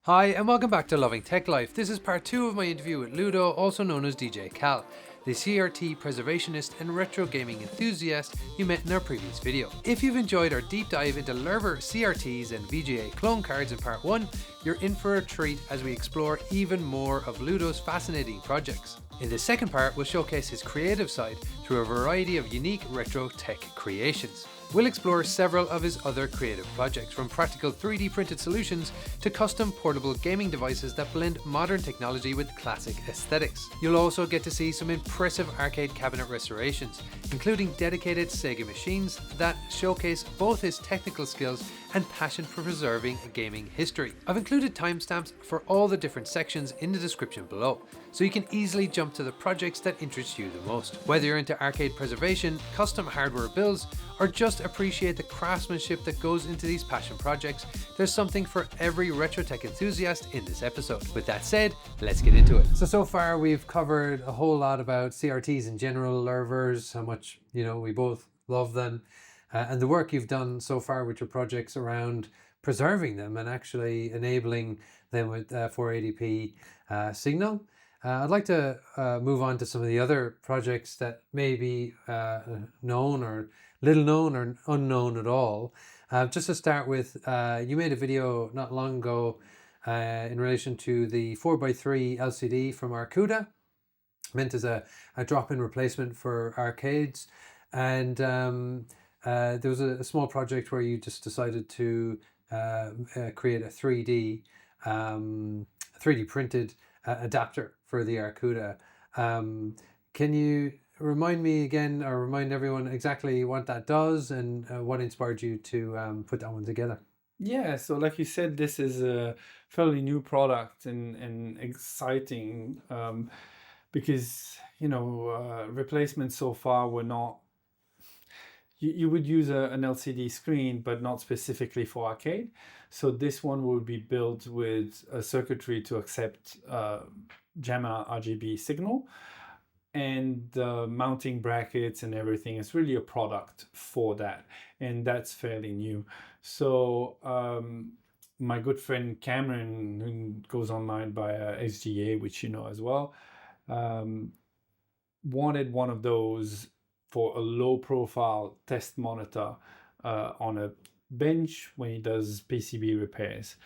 Hi and welcome back to Loving Tech Life. This is part 2 of my interview with Ludo, also known as DJCalle, the CRT preservationist and retro gaming enthusiast you met in our previous video. If you've enjoyed our deep dive into Lerver CRTs and VGA clone cards in part 1, you're in for a treat as we explore even more of Ludo's fascinating projects. In the second part, we'll showcase his creative side through a variety of unique retro tech creations. We'll explore several of his other creative projects, from practical 3D printed solutions to custom portable gaming devices that blend modern technology with classic aesthetics. You'll also get to see some impressive arcade cabinet restorations, including dedicated Sega machines that showcase both his technical skills and passion for preserving gaming history. I've included timestamps for all the different sections in the description below, so you can easily jump to the projects that interest you the most. Whether you're into arcade preservation, custom hardware builds, or just appreciate the craftsmanship that goes into these passion projects, there's something for every retro tech enthusiast in this episode. With that said, let's get into it. So far we've covered a whole lot about CRTs in general, Lervers, how much, we both love them, and the work you've done so far with your projects around preserving them and actually enabling them with 480p signal. I'd like to move on to some of the other projects that may be known or little known or unknown at all. Just to start with, you made a video not long ago in relation to the 4x3 LCD from Arcooda, meant as a drop-in replacement for arcades. And there was a small project where you just decided to create a 3D printed adapter for the Arcooda. Can you remind me again, or remind everyone exactly what that does and what inspired you to put that one together? Yeah, so like you said, this is a fairly new product and exciting because, replacements so far were not. You would use an LCD screen, but not specifically for arcade. So this one will be built with a circuitry to accept JAMA RGB signal, and the mounting brackets and everything is really a product for that, and that's fairly new. So my good friend Cameron, who goes online by SGA, which you know as well, wanted one of those for a low profile test monitor on a bench when he does PCB repairs.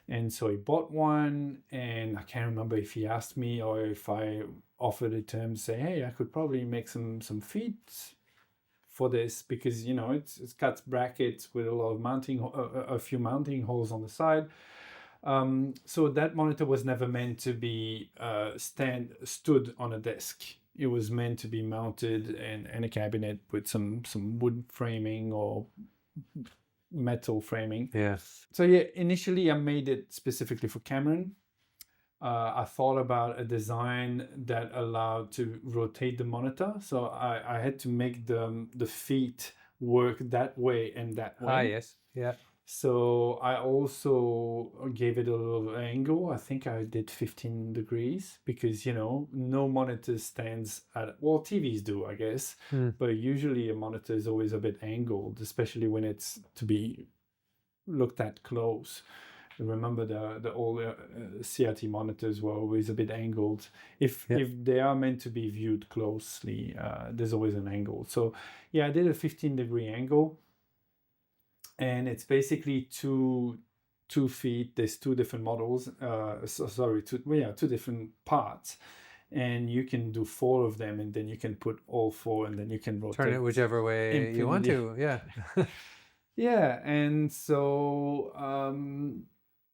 And so he bought one, and I can't remember if he asked me or if I offered it to him, say, hey, I could probably make some feet for this, because it's got brackets with a lot of mounting, a few mounting holes on the side. So that monitor was never meant to be stood on a desk. It was meant to be mounted in a cabinet with some wood framing or metal framing. Yes. So yeah, initially I made it specifically for Cameron. I thought about a design that allowed to rotate the monitor. So I had to make the feet work that way and that way. Ah, yes. Yeah. So I also gave it a little angle. I think I did 15 degrees because, no monitor stands at, well, TVs do, I guess. But usually a monitor is always a bit angled, especially when it's to be looked at close. Remember the old CRT monitors were always a bit angled. If they are meant to be viewed closely, there's always an angle. So yeah, I did a 15-degree angle. And it's basically two feet. There's two different models. Two different parts, and you can do 4 of them, and then you can put all 4, and then you can rotate. Turn it whichever way you want to. Yeah. Yeah, and so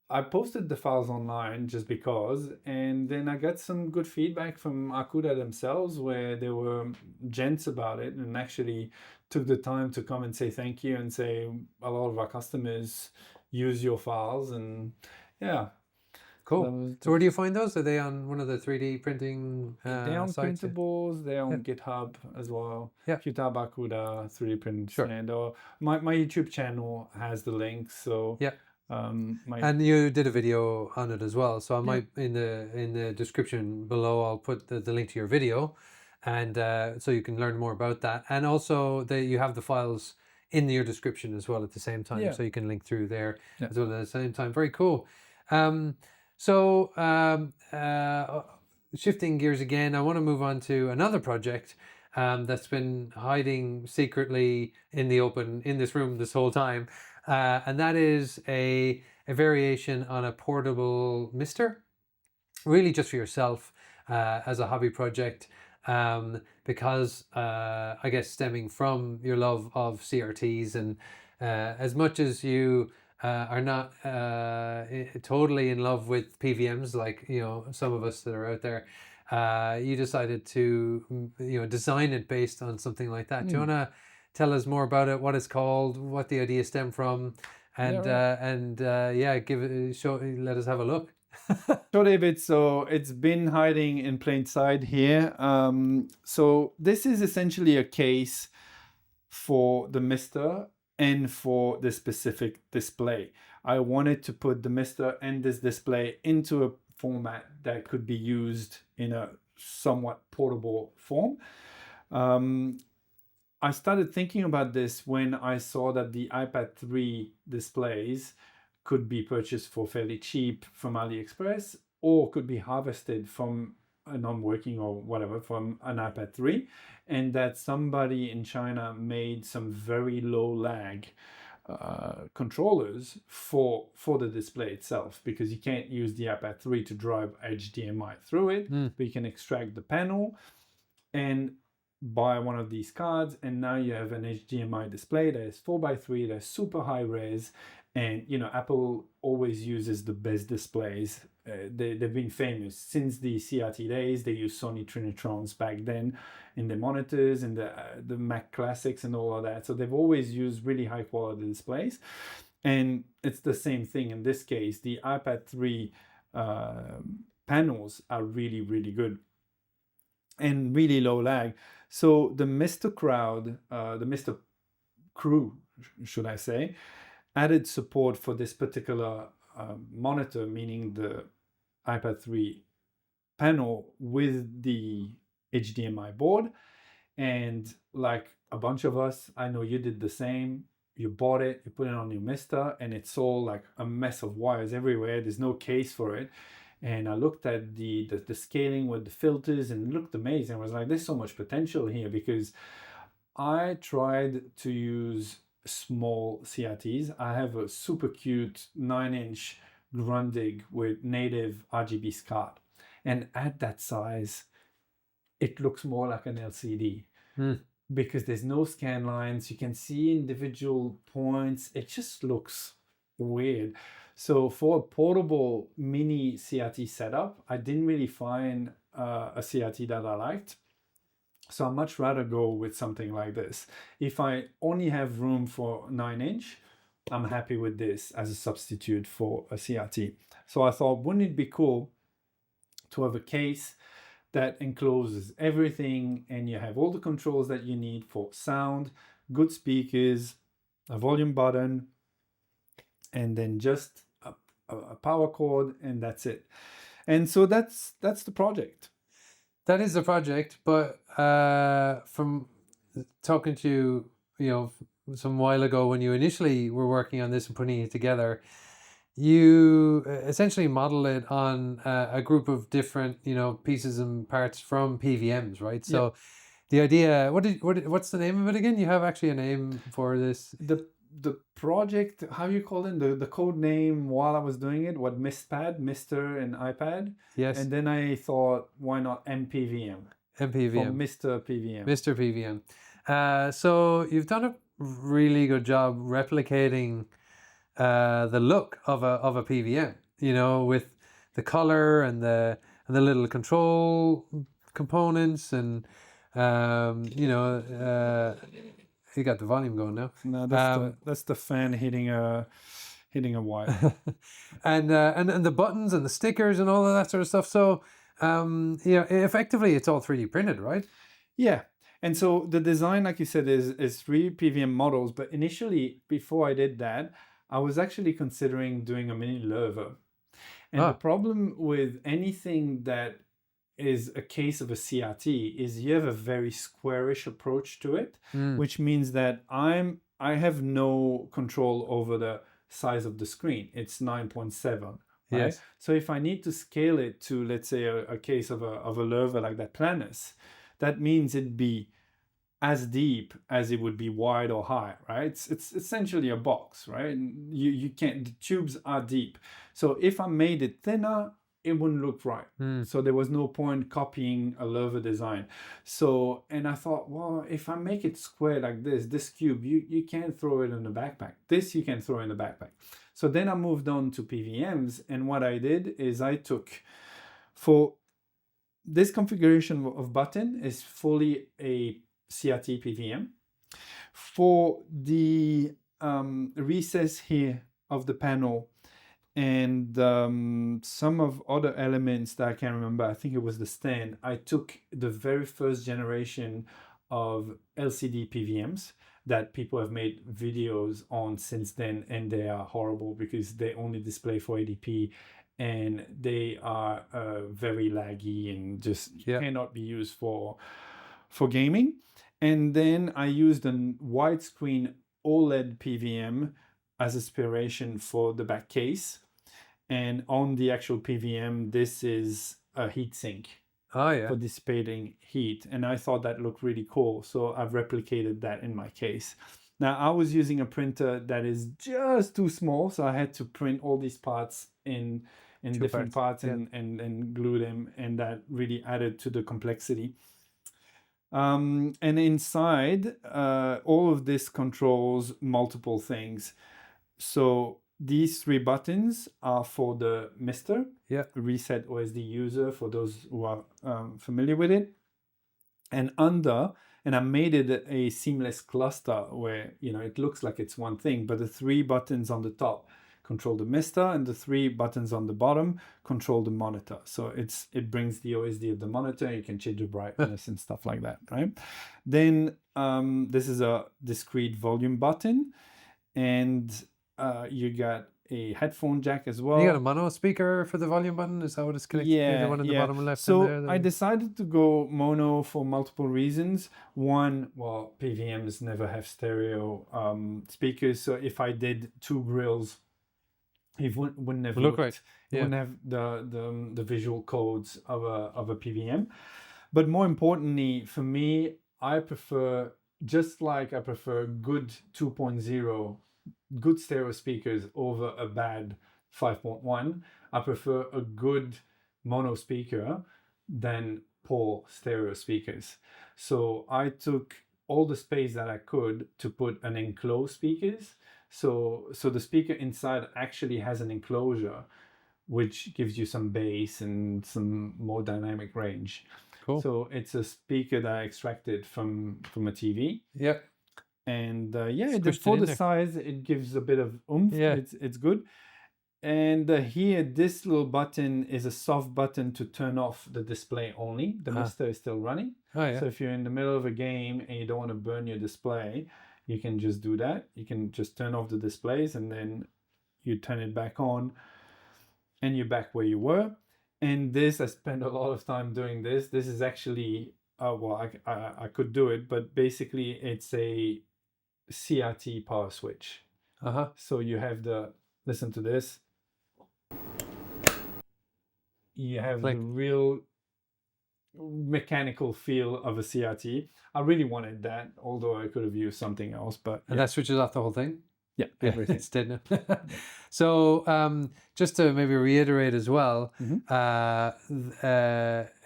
I posted the files online just because, and then I got some good feedback from Arcooda themselves, where they were gents about it and actually took the time to come and say thank you and say a lot of our customers use your files, and yeah. Cool. So where do you find those? Are they on one of the 3D printing they're on sites? Printables, they're on GitHub as well. Yeah. If you type Arcooda 3D print, Sure. And my YouTube channel has the link. So yeah. And you did a video on it as well. So I might in the description below, I'll put the link to your video, and so you can learn more about that. And also you have the files in your description as well at the same time, so you can link through there as well at the same time. Very cool. So shifting gears again, I want to move on to another project that's been hiding secretly in the open in this room this whole time, and that is a variation on a portable MiSTer, really just for yourself as a hobby project, because I guess stemming from your love of CRTs, and as much as you are not totally in love with PVMs, like some of us that are out there, you decided to design it based on something like that. Do you want to tell us more about it, what it's called, what the idea stemmed from, and let us have a look. Sure, David. So it's been hiding in plain sight here. So this is essentially a case for the MiSTer and for the specific display. I wanted to put the MiSTer and this display into a format that could be used in a somewhat portable form. I started thinking about this when I saw that the iPad 3 displays could be purchased for fairly cheap from AliExpress, or could be harvested from a non-working or whatever from an iPad 3, and that somebody in China made some very low lag controllers for the display itself, because you can't use the iPad 3 to drive HDMI through it, but you can extract the panel and buy one of these cards, and now you have an HDMI display that is 4x3, that's super high res. And Apple always uses the best displays. They've been famous since the CRT days. They used Sony Trinitrons back then in the monitors and the Mac Classics and all of that. So they've always used really high quality displays. And it's the same thing in this case. The iPad 3 panels are really, really good and really low lag. So the MiSTer crowd, the MiSTer crew, should I say, added support for this particular monitor, meaning the iPad 3 panel with the HDMI board. And like a bunch of us, I know you did the same. You bought it, you put it on your MiSTer, and it's all like a mess of wires everywhere. There's no case for it. And I looked at the scaling with the filters, and it looked amazing. I was like, there's so much potential here, because I tried to use small CRTs. I have a super cute 9-inch Grundig with native RGB SCART, and at that size it looks more like an LCD because there's no scan lines. You can see individual points. It just looks weird. So for a portable mini CRT setup, I didn't really find a CRT that I liked. So I'd much rather go with something like this. If I only have room for 9-inch, I'm happy with this as a substitute for a CRT. So I thought, wouldn't it be cool to have a case that encloses everything, and you have all the controls that you need for sound, good speakers, a volume button, and then just a power cord, and that's it. And so that's the project. That is the project, but from talking to you, some while ago when you initially were working on this and putting it together, you essentially modeled it on a group of different, pieces and parts from PVMs, right? So yep. The idea, what's the name of it again? You have actually a name for this. The project, how you call it, the code name while I was doing it, MiSTer and iPad. Yes. And then I thought, why not MPVM? MPVM. For MiSTer PVM. MiSTer PVM. So you've done a really good job replicating the look of a PVM, with the color and the little control components, and you got the volume going now. No, that's the fan hitting a wire. and the buttons and the stickers and all of that sort of stuff. So effectively it's all 3D printed, right? Yeah. And so the design, like you said, is 3 PVM models. But initially, before I did that, I was actually considering doing a mini lever. And the problem with anything that is a case of a CRT is you have a very squarish approach to it, which means that I have no control over the size of the screen. It's 9.7 right? Yes. So if I need to scale it to, let's say, a case of a lever like that Planus, that means it'd be as deep as it would be wide or high, right? It's essentially a box, right? And you can't, the tubes are deep. So if I made it thinner, it wouldn't look right. So there was no point copying a lever design. So, and I thought, well, if I make it square like this cube, you can't throw it in the backpack. This you can throw in the backpack. So then I moved on to PVMs, and what I did is I took, for this configuration of button is fully a CRT PVM. For the recess here of the panel and some of other elements that I can't remember, I think it was the stand, I took the very first generation of LCD PVMs that people have made videos on since then, and they are horrible because they only display 480p and they are very laggy and just cannot be used for gaming. And then I used a widescreen OLED PVM as inspiration for the back case. And on the actual PVM, this is a heat sink for dissipating heat. And I thought that looked really cool. So I've replicated that in my case. Now, I was using a printer that is just too small. So I had to print all these parts in different parts and glue them. And that really added to the complexity. And inside, all of this controls multiple things. So these 3 buttons are for the MiSTer, reset OSD user, for those who are familiar with it. And I made it a seamless cluster where, it looks like it's one thing, but the 3 buttons on the top control the MiSTer, and the 3 buttons on the bottom control the monitor. So it brings the OSD of the monitor. You can change the brightness and stuff like that, right? Then this is a discrete volume button, and you got a headphone jack as well. You got a mono speaker for the volume button? Is that what it's connected to? The one in the bottom left? So I decided to go mono for multiple reasons. One, well, PVMs never have stereo speakers. So if I did 2 grills, it wouldn't have look right. Wouldn't have the visual codes of a PVM. But more importantly, for me, I prefer, just like I prefer good 2.0, good stereo speakers over a bad 5.1, I prefer a good mono speaker than poor stereo speakers. So I took all the space that I could to put an enclosed speakers. So the speaker inside actually has an enclosure, which gives you some bass and some more dynamic range. Cool. So it's a speaker that I extracted from a TV. Yeah. And for the size, it gives a bit of oomph. Yeah. It's good. And here, this little button is a soft button to turn off the display only. The MiSTer is still running. Oh, yeah. So if you're in the middle of a game and you don't want to burn your display, you can just do that. You can just turn off the displays and then you turn it back on and you're back where you were. And this, I spent a lot of time doing this. This is actually, I could do it, but basically it's a CRT power switch. So you have listen to this. You have the real mechanical feel of a CRT. I really wanted that, although I could have used something else. And that switches off the whole thing? Yeah, everything. It's dead now. So just to maybe reiterate as well,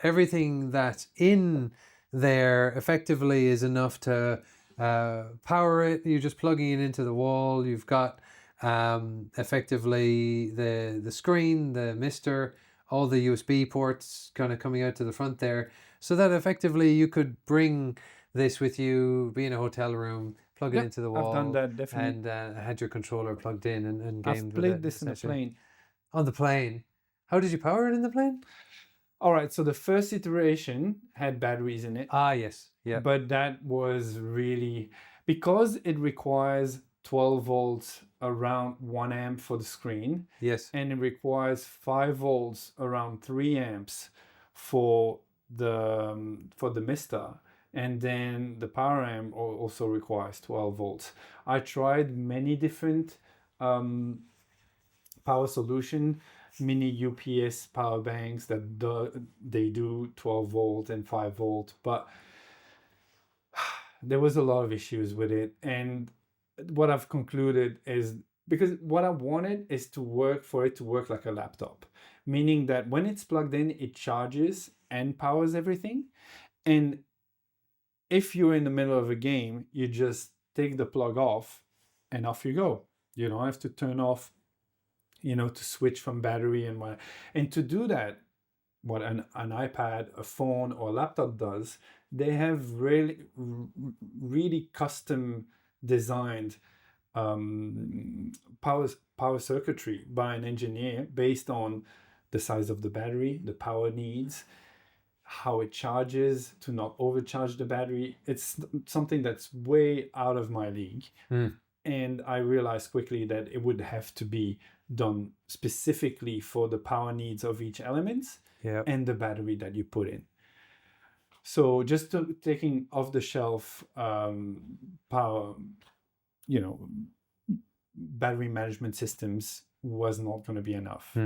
everything that's in there effectively is enough to power it. You're just plugging it into the wall. You've got effectively the screen, the MiSTer, all the USB ports kind of coming out to the front there, so that effectively you could bring this with you, be in a hotel room, plug it into the wall. I've done that, definitely. And had your controller plugged in and gamed I've played this in the plane. On the plane. How did you power it in the plane? All right, so the first iteration had batteries in it. Yes. Yeah. But that was really, because it requires 12 volts around 1 amp for the screen. Yes. And it requires 5 volts around 3 amps for the MiSTer. And then the power amp also requires 12 volts. I tried many different power solution. mini UPS power banks that they do 12 volt and 5 volt, but there was a lot of issues with it. And what I've concluded is, because what I wanted is for it to work like a laptop, meaning that when it's plugged in, it charges and powers everything. And if you're in the middle of a game, you just take the plug off and off you go. You don't have to turn off, to switch from battery and what. And to do that, what an iPad, a phone, or a laptop does, they have really custom designed power circuitry by an engineer based on the size of the battery, the power needs, how it charges to not overcharge the battery. It's something that's way out of my league. And I realized quickly that it would have to be done specifically for the power needs of each element and the battery that you put in. So just taking off-the-shelf power, battery management systems was not going to be enough.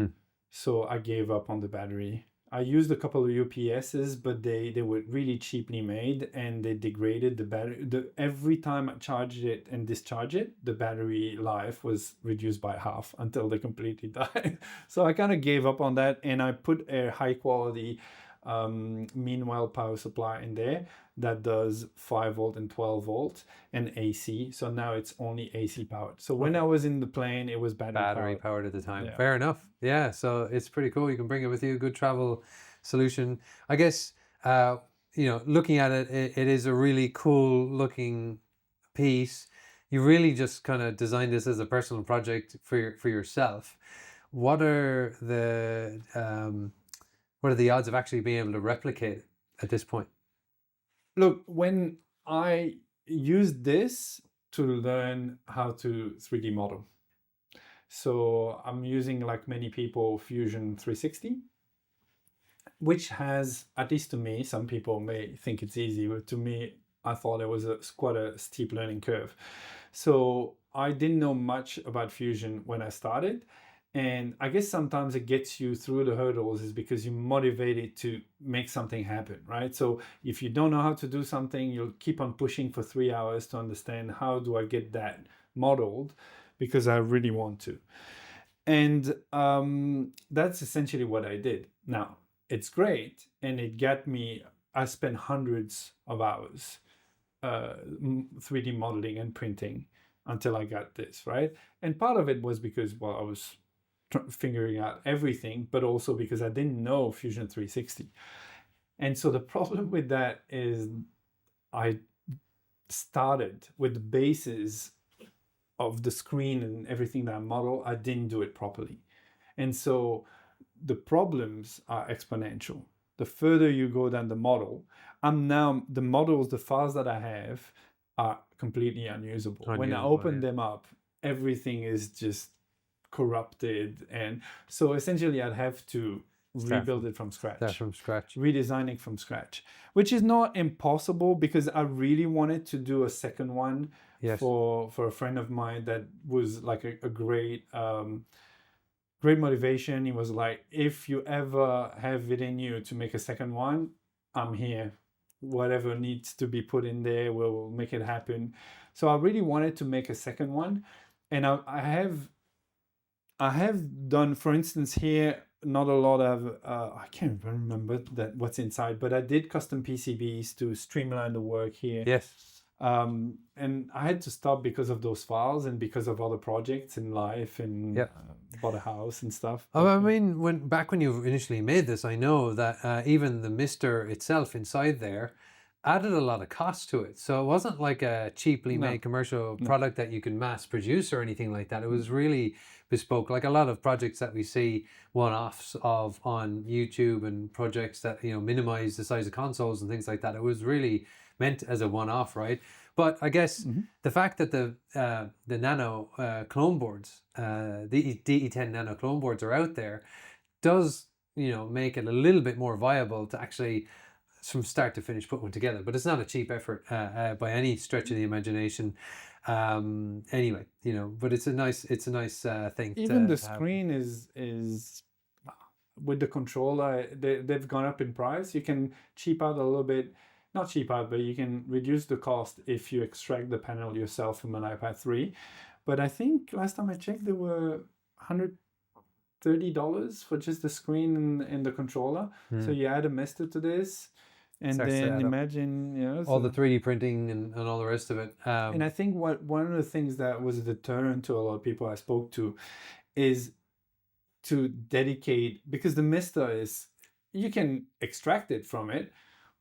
So I gave up on the battery. I used a couple of UPSs, but they were really cheaply made, and they degraded the battery. Every time I charged it and discharged it, the battery life was reduced by half until they completely died. So I kind of gave up on that, and I put a high quality meanwhile power supply in there that does 5 volt and 12 volt and AC. So now it's only AC powered. So when I was in the plane, it was battery powered at the time. Yeah. Fair enough. Yeah, so it's pretty cool. You can bring it with you. Good travel solution. I guess looking at it, it is a really cool looking piece. You really just kind of designed this as a personal project for yourself. What are the odds of actually being able to replicate it at this point? Look, when I used this to learn how to 3D model. So I'm using, like many people, Fusion 360, which has, at least to me, some people may think it's easy, but to me, I thought it was quite a steep learning curve. So I didn't know much about Fusion when I started. And I guess sometimes it gets you through the hurdles is because you're motivated to make something happen, right? So if you don't know how to do something, you'll keep on pushing for 3 hours to understand, how do I get that modeled, because I really want to. And that's essentially what I did. Now, it's great, and it got me, I spent hundreds of hours 3D modeling and printing until I got this, right? And part of it was because, well, I was figuring out everything, but also because I didn't know Fusion 360. And so the problem with that is I started with the basis of the screen and everything that I model. I didn't do it properly. And so the problems are exponential. The further you go down the model, the files that I have are completely unusable. When I open them up, everything is just corrupted, and so essentially I'd have to rebuild it from scratch. Redesigning from scratch, which is not impossible, because I really wanted to do a second one for a friend of mine that was like a great motivation. He was like, if you ever have it in you to make a second one, I'm here. Whatever needs to be put in there, we'll make it happen. So I really wanted to make a second one, and I have done, for instance, here, not a lot of, I can't remember what's inside, but I did custom PCBs to streamline the work here. Yes. And I had to stop because of those files and because of other projects in life, and bought a house and stuff. Oh, I mean, back when you initially made this, I know that even the MiSTer itself inside there added a lot of cost to it. So it wasn't like a cheaply made commercial product that you can mass produce or anything like that. It was really bespoke, like a lot of projects that we see one-offs of on YouTube, and projects that minimize the size of consoles and things like that. It was really meant as a one-off, right? But I guess the fact that the nano clone boards, the DE10 nano clone boards are out there, does make it a little bit more viable to actually, from start to finish, put one together. But it's not a cheap effort by any stretch of the imagination. Anyway, but it's a nice thing. Even the screen is with the controller, they've gone up in price. You can cheap out a little bit, not cheap out, but you can reduce the cost if you extract the panel yourself from an iPad 3. But I think last time I checked, there were $130 for just the screen and the controller. So you add a MiSTer to this, and then imagine, you know, all the 3D printing and all the rest of it. And I think one of the things that was a deterrent to a lot of people I spoke to is to dedicate, because the MiSTer is, you can extract it from it,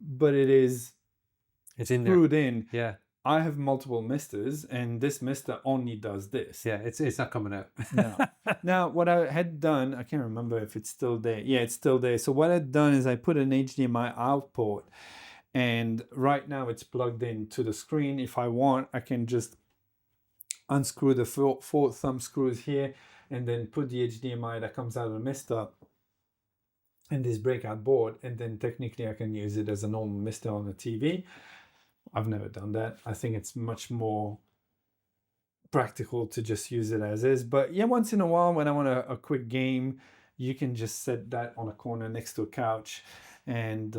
but it's in screwed there. In. Yeah. I have multiple MiSTers, and this MiSTer only does this. Yeah, it's not coming out. No. Now, what I had done, I can't remember if it's still there. Yeah, it's still there. So what I'd done is I put an HDMI out port, and right now it's plugged into the screen. If I want, I can just unscrew the four thumb screws here, and then put the HDMI that comes out of the MiSTer in this breakout board, and then technically I can use it as a normal MiSTer on the TV. I've never done that. I think it's much more practical to just use it as is. But yeah, once in a while when I want a quick game, you can just set that on a corner next to a couch, and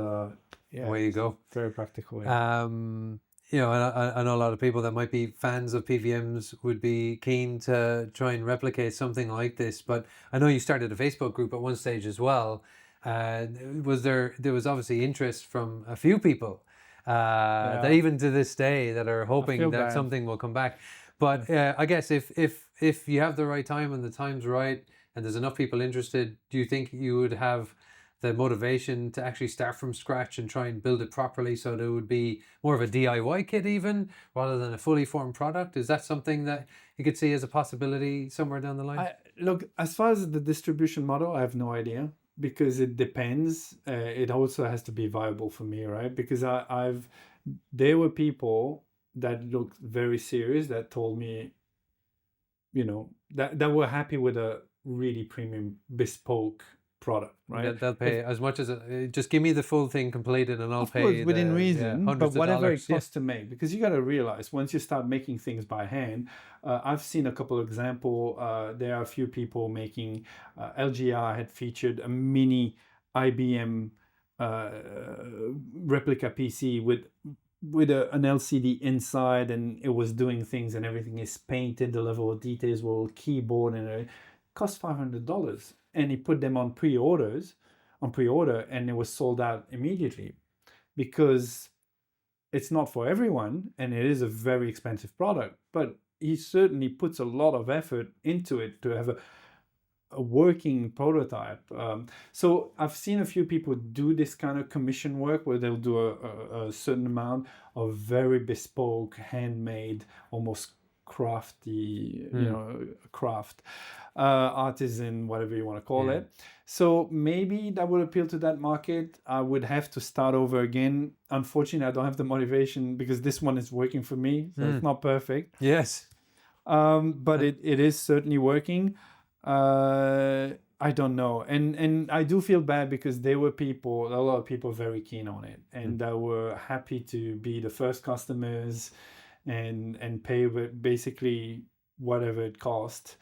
yeah, away you go. Very practical. Yeah. You know, I know a lot of people that might be fans of PVMs would be keen to try and replicate something like this. But I know you started a Facebook group at one stage as well. There was obviously interest from a few people that even to this day that are hoping that something will come back. But I guess if you have the right time and the time's right and there's enough people interested, do you think you would have the motivation to actually start from scratch and try and build it properly so there would be more of a DIY kit even rather than a fully formed product? Is that something that you could see as a possibility somewhere down the line? Look, as far as the distribution model, I have no idea, because it depends. It also has to be viable for me, right? Because there were people that looked very serious that told me, you know, that were happy with a really premium bespoke product, right? They'll pay as much as just give me the full thing completed and I'll pay. Of course, within reason, but whatever it costs to make, because you got to realize once you start making things by hand, I've seen a couple of examples. There are a few people making. LGR had featured a mini IBM replica PC with an LCD inside, and it was doing things, and everything is painted. The level of details were keyboard, and it cost $500. And he put them on pre-order, and it was sold out immediately, because it's not for everyone, and it is a very expensive product. But he certainly puts a lot of effort into it to have a working prototype. So I've seen a few people do this kind of commission work where they'll do a certain amount of very bespoke, handmade, almost crafty, craft. Artisan, whatever you want to call it. So maybe that would appeal to that market. I would have to start over again. Unfortunately, I don't have the motivation because this one is working for me. So it's not perfect. Yes. But it is certainly working. I don't know. And I do feel bad because there were a lot of people very keen on it, and that were happy to be the first customers and pay basically whatever it cost,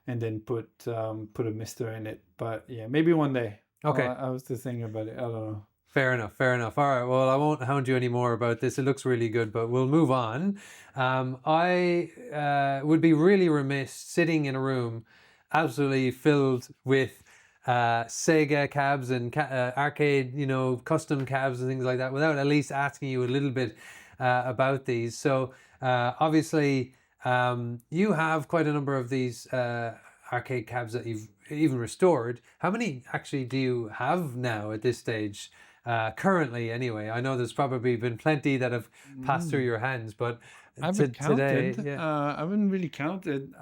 and then put a MiSTer in it. But yeah, maybe one day. Okay. I was just thinking about it. I don't know. Fair enough. All right, well, I won't hound you anymore about this. It looks really good, but we'll move on. I would be really remiss sitting in a room absolutely filled with Sega cabs and arcade, custom cabs and things like that without at least asking you a little bit about these. So obviously, you have quite a number of these arcade cabs that you've even restored. How many actually do you have now at this stage? Currently, anyway. I know there's probably been plenty that have passed through your hands, but I haven't counted. Today, I haven't really counted.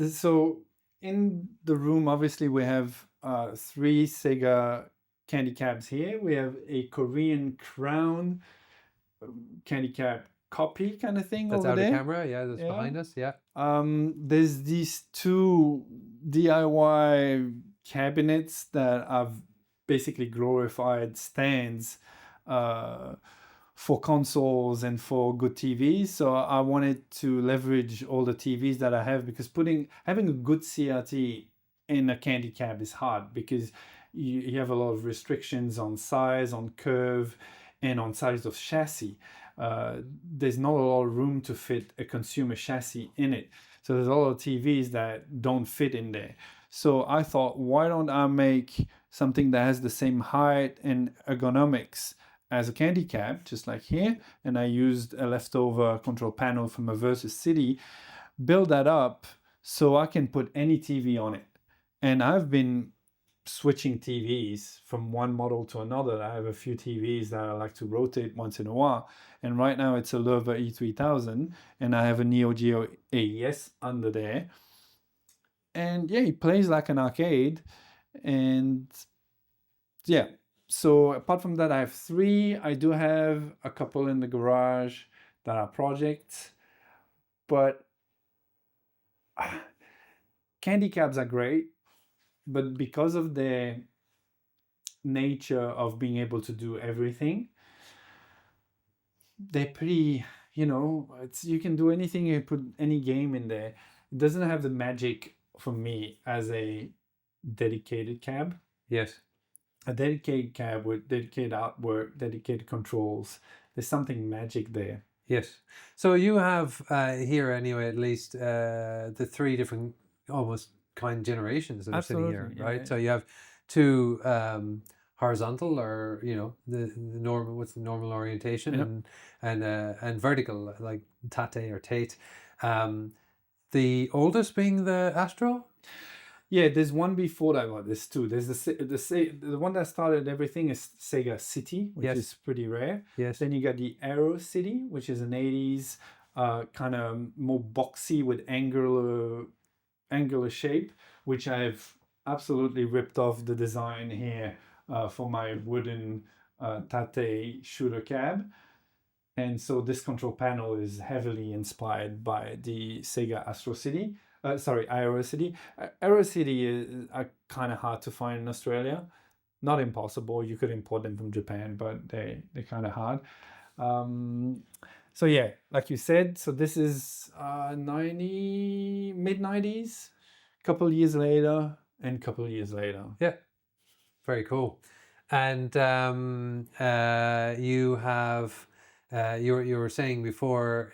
So in the room, obviously, we have 3 Sega candy cabs here. We have a Korean Crown candy cab copy kind of thing. That's over out there. of camera, that's behind us, yeah. There's these 2 DIY cabinets that I've basically glorified stands for consoles and for good TVs. So I wanted to leverage all the TVs that I have, because having a good CRT in a candy cab is hard, because you have a lot of restrictions on size, on curve, and on size of chassis. There's not a lot of room to fit a consumer chassis in it. So there's a lot of TVs that don't fit in there. So I thought, why don't I make something that has the same height and ergonomics as a candy cab, just like here. And I used a leftover control panel from a Versus City, build that up so I can put any TV on it. And I've been switching TVs from one model to another. I have a few TVs that I like to rotate once in a while. And right now it's a Loewe E3000 and I have a Neo Geo AES under there. And yeah, it plays like an arcade. And yeah, so apart from that, I have 3. I do have a couple in the garage that are projects, but candy cabs are great, but because of their nature of being able to do everything, they're pretty, you can do anything, you put any game in there. It doesn't have the magic for me as a dedicated cab. Yes. A dedicated cab with dedicated artwork, dedicated controls. There's something magic there. Yes. So you have here anyway, at least the 3 different almost kind generations that are sitting here, right? Yeah. So you have 2 horizontal, or the normal, what's the normal orientation, and vertical, like Tate or Tate. The oldest being the Astro. Yeah, there's one before that one. There's 2. There's the one that started everything is Sega City, which is pretty rare. Yes. Then you got the Aero City, which is an 80s kind of more boxy with angular shape, which I've absolutely ripped off the design here for my wooden Tate shooter cab. And so this control panel is heavily inspired by the Sega Astro City. Aero City. Aero City are kind of hard to find in Australia. Not impossible. You could import them from Japan, but they're kind of hard. So yeah, like you said, so this is mid-90s, couple years later. Yeah, very cool. And you have. You were saying before,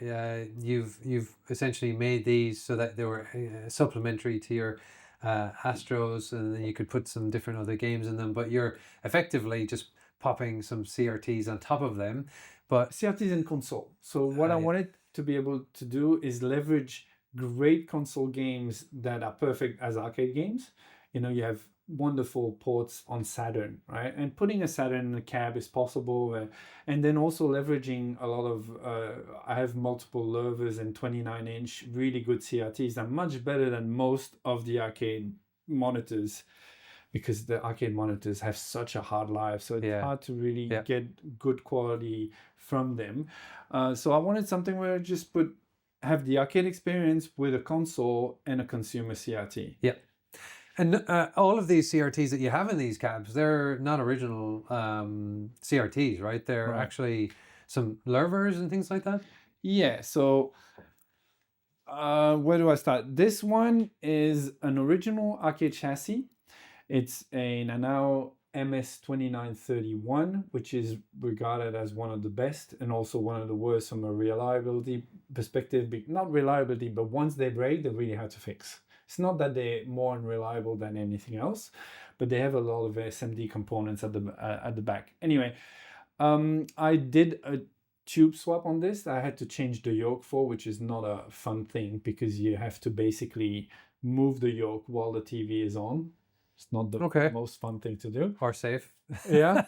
you've essentially made these so that they were supplementary to your Astros, and then you could put some different other games in them. But you're effectively just popping some CRTs on top of them. But CRTs and console. So what I wanted to be able to do is leverage great console games that are perfect as arcade games. You have wonderful ports on Saturn, right? And putting a Saturn in a cab is possible. And then also leveraging a lot of, I have multiple Loews and 29-inch really good CRTs that are much better than most of the arcade monitors, because the arcade monitors have such a hard life. So it's hard to really get good quality from them. So I wanted something where I just have the arcade experience with a console and a consumer CRT. Yeah. And all of these CRTs that you have in these cabs, they're not original CRTs, right? They're actually some Loewers and things like that? Yeah, so where do I start? This one is an original arcade chassis. It's a Nanao MS2931, which is regarded as one of the best and also one of the worst from a reliability perspective. Not reliability, but once they break, they're really hard to fix. It's not that they're more unreliable than anything else, but they have a lot of SMD components at the back. Anyway, I did a tube swap on this. I had to change the yoke for, which is not a fun thing because you have to basically move the yoke while the TV is on. It's not the most fun thing to do. Or safe. Yeah.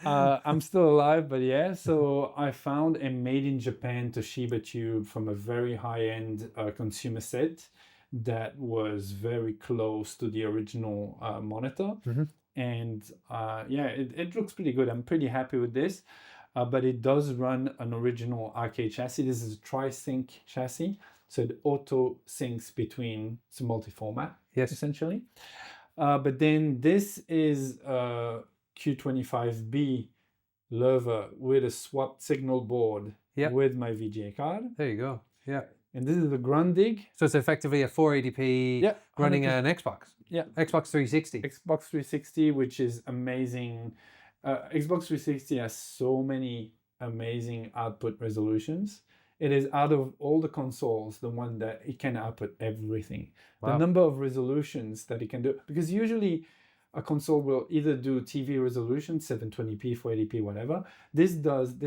I'm still alive, but yeah. So I found a made in Japan Toshiba tube from a very high-end consumer set that was very close to the original monitor. Mm-hmm. And it looks pretty good. I'm pretty happy with this. But it does run an original arcade chassis. This is a tri-sync chassis. So it auto syncs between, it's a multi-format, essentially. But then this is a Q25B Loewe with a swapped signal board with my VGA card. There you go. Yeah. And this is the Grundig. So it's effectively a 480p running an Xbox. Yeah. Xbox 360. Xbox 360, which is amazing. Xbox 360 has so many amazing output resolutions. It is out of all the consoles, the one that it can output everything. Wow. The number of resolutions that it can do, because usually a console will either do TV resolution, 720p, 480p, whatever. This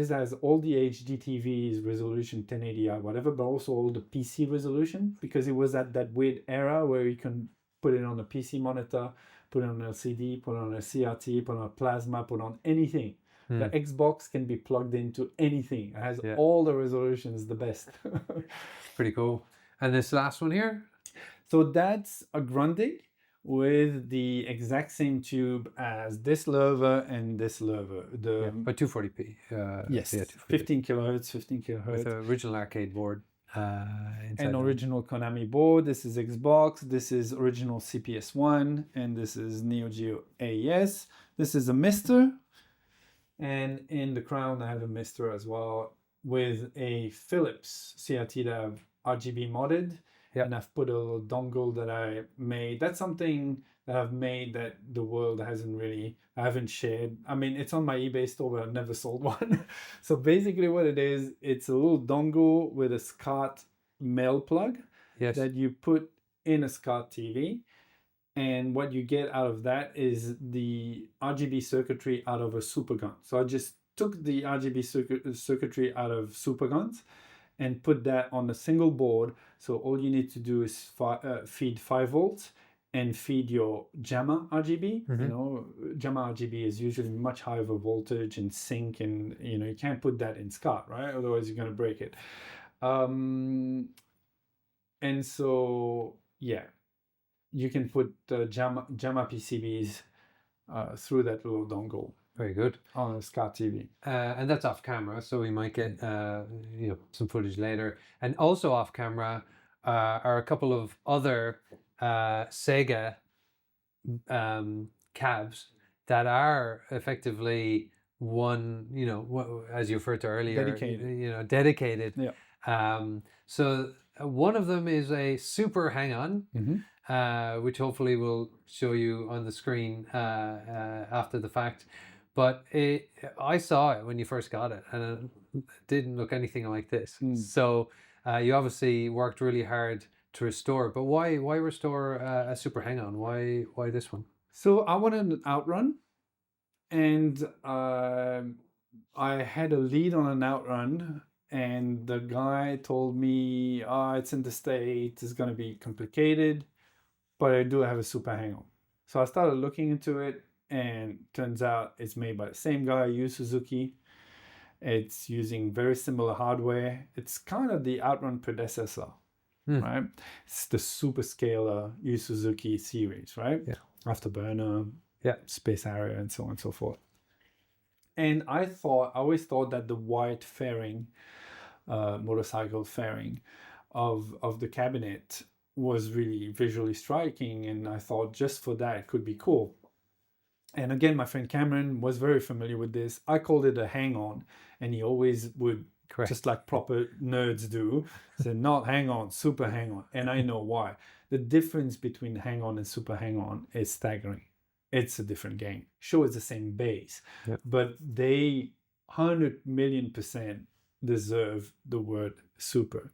has all the HD TVs resolution, 1080i, whatever, but also all the PC resolution, because it was at that weird era where you can put it on a PC monitor, put it on an LCD, put it on a CRT, put it on a plasma, put it on anything. The Xbox can be plugged into anything. It has all the resolutions, the best. Pretty cool. And this last one here? So that's a Grundig with the exact same tube as this lever and this lever. But 240p. Yes, 240p. 15 kilohertz, 15 kilohertz. With the original arcade board. An original Konami board. This is Xbox. This is original CPS1. And this is Neo Geo AES. This is a MiSTer. And in the crown, I have a MiSTer as well with a Philips CRT that I've RGB modded. And I've put a little dongle that I made. That's something that I've made that the world I haven't shared. I mean, it's on my eBay store, but I've never sold one. So basically what it is, it's a little dongle with a SCART male plug that you put in a SCART TV. And what you get out of that is the RGB circuitry out of a Supergun. So I just took the RGB circuitry out of Superguns and put that on a single board. So all you need to do is feed 5 volts and feed your JAMA RGB. You know, JAMA RGB is usually much higher of a voltage and sync, and you can't put that in SCART, right? Otherwise you're gonna break it. And so you can put JAMA PCBs through that little dongle. Very good. On a SCART TV. And that's off camera, so we might get some footage later. And also off camera are a couple of other Sega cabs that are effectively as you referred to earlier, dedicated. Yeah. So one of them is a Super Hang-On, which hopefully we'll show you on the screen after the fact. But I saw it when you first got it, and it didn't look anything like this. So you obviously worked really hard to restore. But why restore a Super Hang-On? Why this one? So I wanted an outrun, and I had a lead on an outrun, and the guy told me, it's in the States, it's going to be complicated, but I do have a Super Hang-On. So I started looking into it. And turns out it's made by the same guy, Yu Suzuki. It's using very similar hardware. It's kind of the Outrun predecessor, right? It's the Super Scaler Yu Suzuki series, right? Yeah. Afterburner, Space Harrier, and so on and so forth. And I always thought that the white fairing, motorcycle fairing of the cabinet was really visually striking. And I thought just for that, it could be cool. And again, my friend Cameron was very familiar with this. I called it a hang-on, and he always would, just like proper nerds do, say not hang-on, super hang-on. And I know why. The difference between hang-on and super hang-on is staggering. It's a different game. Sure, it's the same base, but they 100 million% deserve the word super.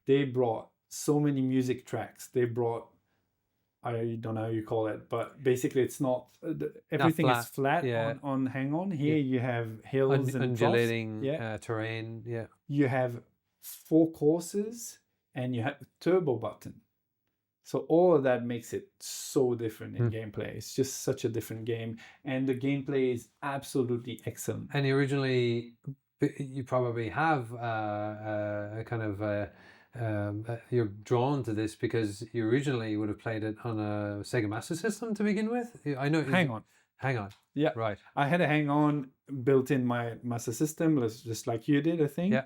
They brought so many music tracks. They brought, I don't know how you call it, but basically it's not, everything is flat on Hang-On. Here you have hills and undulating terrain. Yeah. You have 4 courses and you have a turbo button. So all of that makes it so different in gameplay. It's just such a different game. And the gameplay is absolutely excellent. And originally, you probably have a kind of... you're drawn to this because you originally would have played it on a Sega Master System to begin with. I know. Hang-On. Yeah. Right. I had a Hang-On built in my Master System, just like you did, I think. Yeah.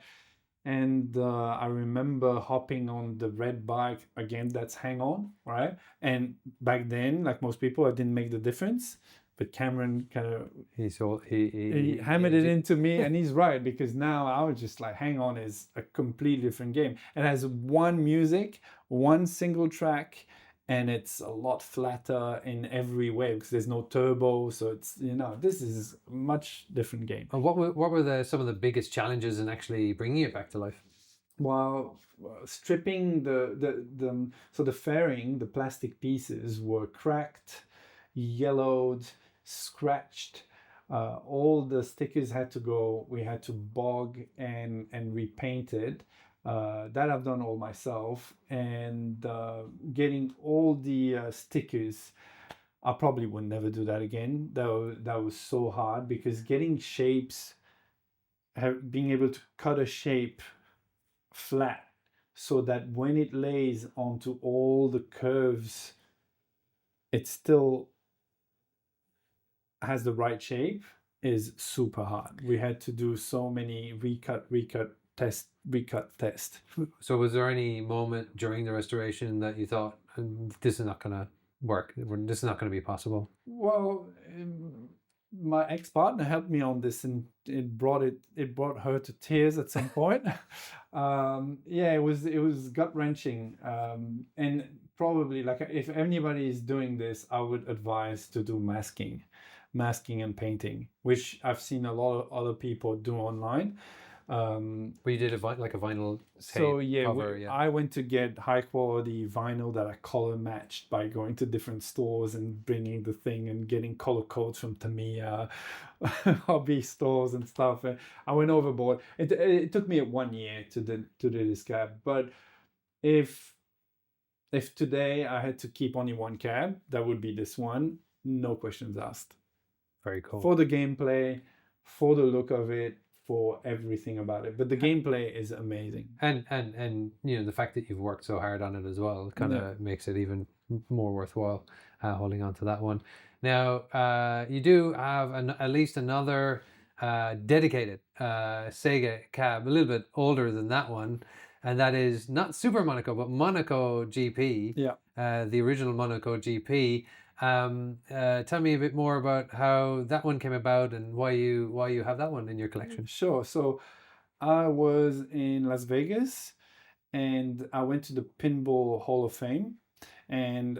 And I remember hopping on the red bike again. That's Hang-On, right? And back then, like most people, I didn't make the difference. But Cameron kind of he hammered it into me, and he's right, because now I was just like, Hang-On is a completely different game. It has one music, one single track, and it's a lot flatter in every way because there's no turbo. So it's, this is a much different game. And what were some of the biggest challenges in actually bringing it back to life? Well, stripping the fairing, the plastic pieces were cracked, yellowed, scratched. All the stickers had to go. We had to bog and repaint it. That I've done all myself. And getting all the stickers, I probably would never do that again. That was so hard because getting shapes, being able to cut a shape flat so that when it lays onto all the curves, it still has the right shape is super hard. We had to do so many recut, test. So was there any moment during the restoration that you thought, this is not going to work, this is not going to be possible? Well, my ex-partner helped me on this, and it brought her to tears at some point. It was gut-wrenching, and probably, like, if anybody is doing this, I would advise to do masking and painting, which I've seen a lot of other people do online. But you did a vinyl tape so cover, I went to get high quality vinyl that I color matched by going to different stores and bringing the thing and getting color codes from Tamiya, hobby stores and stuff. And I went overboard. It took me 1 year to do this cab. But if today I had to keep only one cab, that would be this one. No questions asked. Very cool. For the gameplay, for the look of it, for everything about it. But the gameplay is amazing. And the fact that you've worked so hard on it as well kind of makes it even more worthwhile holding on to that one. Now, you do have at least another dedicated Sega cab, a little bit older than that one, and that is not Super Monaco, but Monaco GP. Yeah. The original Monaco GP. Tell me a bit more about how that one came about and why you have that one in your collection. Sure. So I was in Las Vegas and I went to the Pinball Hall of Fame, and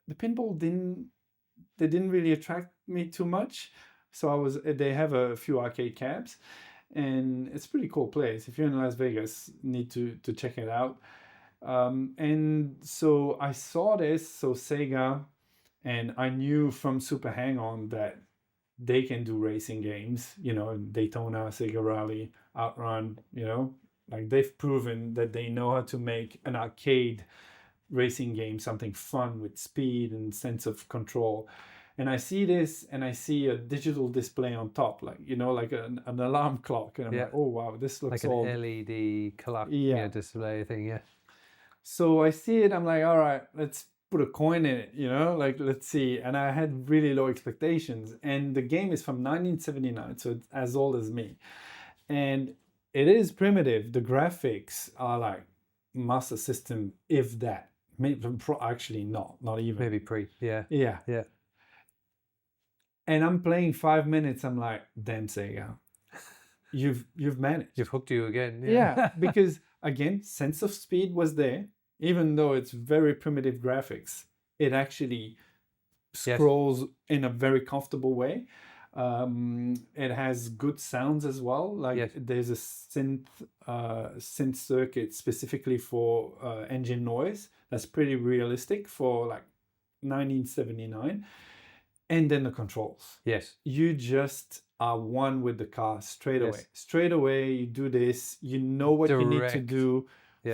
the pinball didn't really attract me too much. So they have a few arcade cabs, and it's a pretty cool place. If you're in Las Vegas, you need to check it out. And so I saw this, so Sega, and I knew from Super Hang-On that they can do racing games, Daytona, Sega Rally, Outrun, like they've proven that they know how to make an arcade racing game, something fun with speed and sense of control. And I see this, and I see a digital display on top, like an alarm clock, and I'm like, oh wow, this looks like an LED clock display thing, yeah. So I see it, I'm like, all right, let's put a coin in it, like, let's see. And I had really low expectations. And the game is from 1979, so it's as old as me. And it is primitive. The graphics are like Master System, if that. Maybe, actually not even. Maybe pre, yeah. Yeah. And I'm playing 5 minutes, I'm like, damn Sega, you've managed. You've hooked you again. Yeah, because again, sense of speed was there. Even though it's very primitive graphics, it actually scrolls in a very comfortable way. It has good sounds as well. Like there's a synth circuit specifically for engine noise. That's pretty realistic for like 1979. And then the controls. Yes. You just are one with the car straight away. Straight away, you do this. You know what you need to do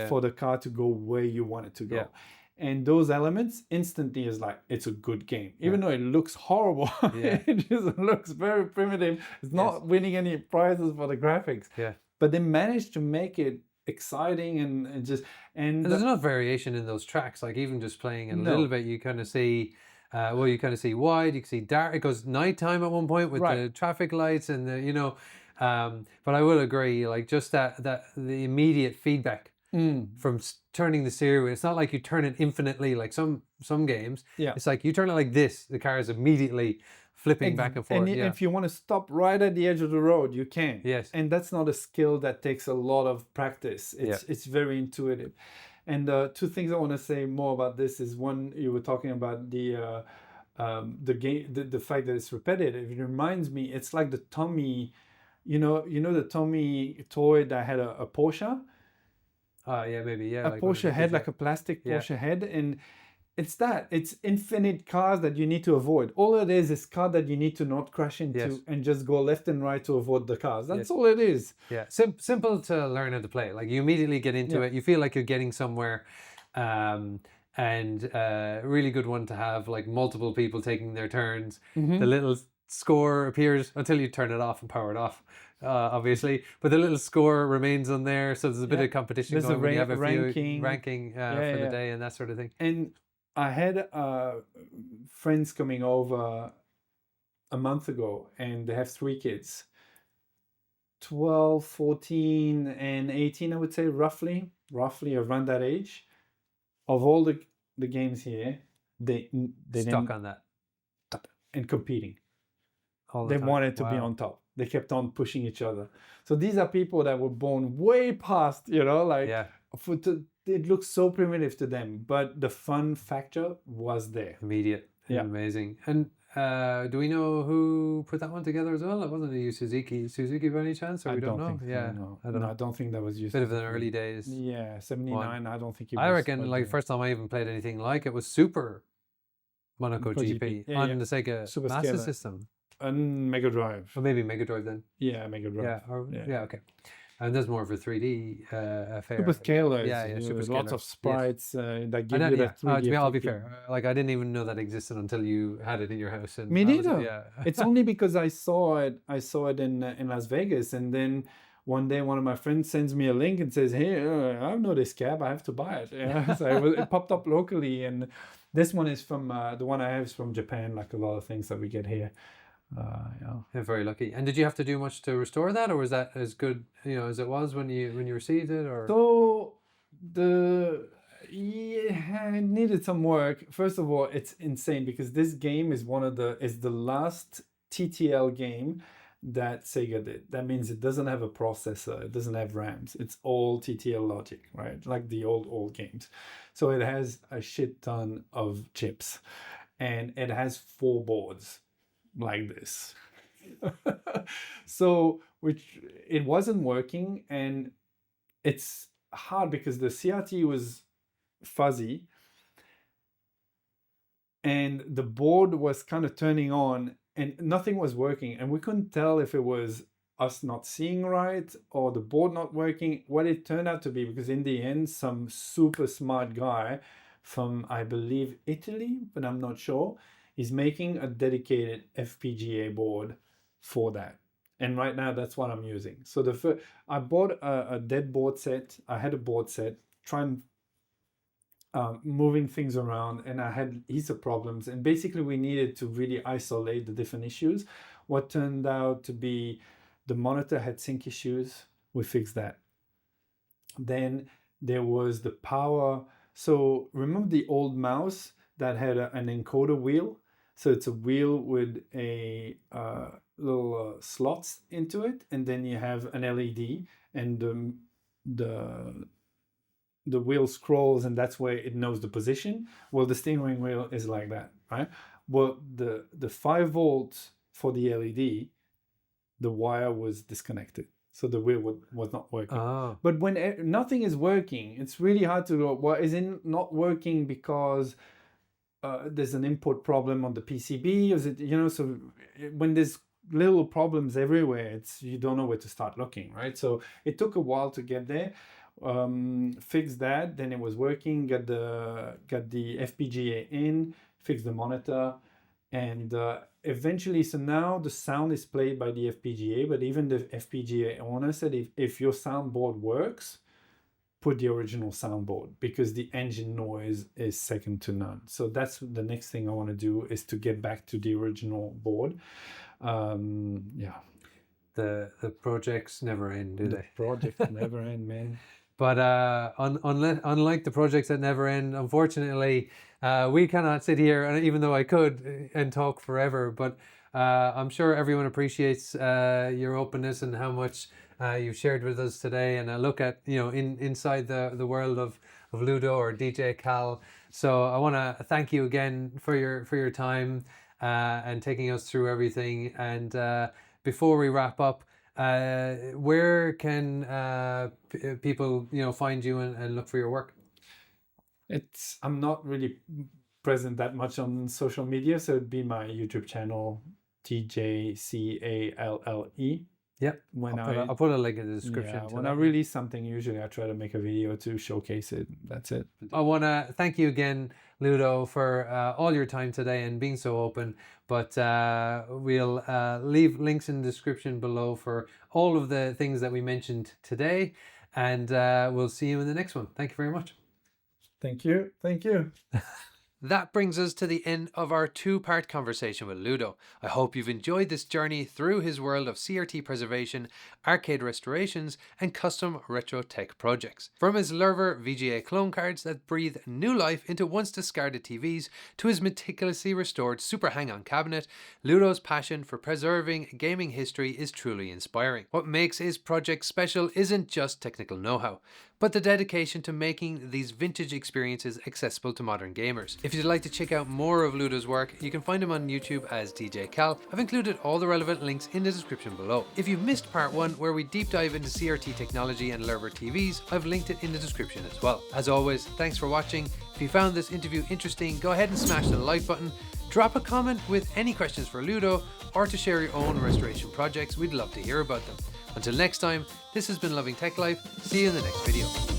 for the car to go where you want it to go. And those elements instantly is like, it's a good game. Even though it looks horrible, it just looks very primitive. It's not winning any prizes for the graphics. Yeah. But they managed to make it exciting and there's enough variation in those tracks. Like even just playing a little bit, you kind of see... you kind of see wide, you can see dark. It goes nighttime at one point with the traffic lights and but I will agree, like just that the immediate feedback from turning the steering wheel. It's not like you turn it infinitely like some games. It's like you turn it like this, the car is immediately flipping back and forth. And if you want to stop right at the edge of the road, you can. Yes. And that's not a skill that takes a lot of practice. It's very intuitive. And two things I want to say more about this is, one, you were talking about the game, the fact that it's repetitive. It reminds me, it's like the Tommy, the Tommy toy that had a Porsche. Yeah, maybe, yeah. A like Porsche head, like a plastic Porsche head, and it's infinite cars that you need to avoid. All it is car that you need to not crash into and just go left and right to avoid the cars. That's all it is. Yeah, simple to learn how to play. Like, you immediately get into it. You feel like you're getting somewhere. And really good one to have, like multiple people taking their turns. The little score appears until you turn it off and power it off, obviously. But the little score remains on there, so there's a bit of competition going when you have a ranking for the day and that sort of thing. And I had friends coming over a month ago, and they have 3 kids, 12, 14, and 18, I would say, roughly around that age. Of all the games here, they stuck on that and competing. They wanted to be on top. They kept on pushing each other. So these are people that were born way past, it looks so primitive to them, but the fun factor was there. Immediate. Yeah. Amazing. And do we know who put that one together as well? It wasn't a Suzuki by any chance, or we don't know? I don't think that was used. Bit of the early days. Yeah, 79. I don't think it was. I reckon, like, first time I even played anything like it was Super Monaco GP on the Sega Super Master System. And Mega Drive. Or maybe Mega Drive then. Yeah, Mega Drive. Yeah, okay. And there's more of a 3D affair. Super Scalers. Yeah, Super Scalers. Lots of sprites that give you that 3D. I'll be fair. Like, I didn't even know that existed until you had it in your house. And me neither. It's only because I saw it in Las Vegas, and then one day one of my friends sends me a link and says, "Hey, I know this cab. I have to buy it." Yeah. So it popped up locally, and this one is from the one I have is from Japan. Like a lot of things that we get here. Yeah, very lucky. And did you have to do much to restore that, or was that as good as it was when you received it? Or so it needed some work. First of all, it's insane because this game is the last TTL game that Sega did. That means it doesn't have a processor, it doesn't have RAMs. It's all TTL logic, right? Like the old games. So it has a shit ton of chips, and it has 4 boards like this. So which it wasn't working, and it's hard because the CRT was fuzzy and the board was kind of turning on and nothing was working, and we couldn't tell if it was us not seeing right or the board not working. What it turned out to be, because in the end some super smart guy from, I believe, Italy, but I'm not sure, is making a dedicated FPGA board for that. And right now that's what I'm using. So I bought a dead board set. I had a board set, trying moving things around, and I had heaps of problems. And basically we needed to really isolate the different issues. What turned out to be the monitor had sync issues. We fixed that. Then there was the power. So remember the old mouse that had an encoder wheel? So it's a wheel with a little slots into it, and then you have an LED, and the wheel scrolls, and that's where it knows the position. Well, the steering wheel is like that, right? Well, the 5 volts for the LED, the wire was disconnected, so the wheel was not working. Oh. But when nothing is working, it's really hard to know what is not working because there's an input problem on the PCB. Is it, so when there's little problems everywhere, you don't know where to start looking, right? So it took a while to get there. Fix that, then it was working. Got the FPGA in, fixed the monitor, and eventually, so now the sound is played by the FPGA. But even the FPGA owner said, if your soundboard works, put the original soundboard, because the engine noise is second to none. So that's the next thing I want to do, is to get back to the original board. Yeah. The projects never end, do they? The projects never end, man. But unlike the projects that never end, unfortunately, we cannot sit here, and even though I could, and talk forever. But I'm sure everyone appreciates your openness and how much you've shared with us today, and a look at inside the world Ludo, or DJCalle. So I want to thank you again for your time and taking us through everything. And before we wrap up, where can people find you and look for your work? I'm not really present that much on social media, so it'd be my YouTube channel, DJCalle. Yep. I'll put a link in the description. Yeah, when I release something, usually I try to make a video to showcase it. That's it. I want to thank you again, Ludo, for all your time today and being so open. But we'll leave links in the description below for all of the things that we mentioned today. And we'll see you in the next one. Thank you very much. Thank you. Thank you. That brings us to the end of our two-part conversation with Ludo. I hope you've enjoyed this journey through his world of CRT preservation, arcade restorations, and custom retro tech projects. From his Lurver VGA clone cards that breathe new life into once discarded TVs, to his meticulously restored Super Hang-On cabinet, Ludo's passion for preserving gaming history is truly inspiring. What makes his project special isn't just technical know-how, but the dedication to making these vintage experiences accessible to modern gamers. If you'd like to check out more of Ludo's work, you can find him on YouTube as DJCalle. I've included all the relevant links in the description below. If you've missed part 1, where we deep dive into CRT technology and Lurver TVs, I've linked it in the description as well. As always, thanks for watching. If you found this interview interesting, go ahead and smash the like button. Drop a comment with any questions for Ludo, or to share your own restoration projects. We'd love to hear about them. Until next time, this has been Loving Tech Life. See you in the next video.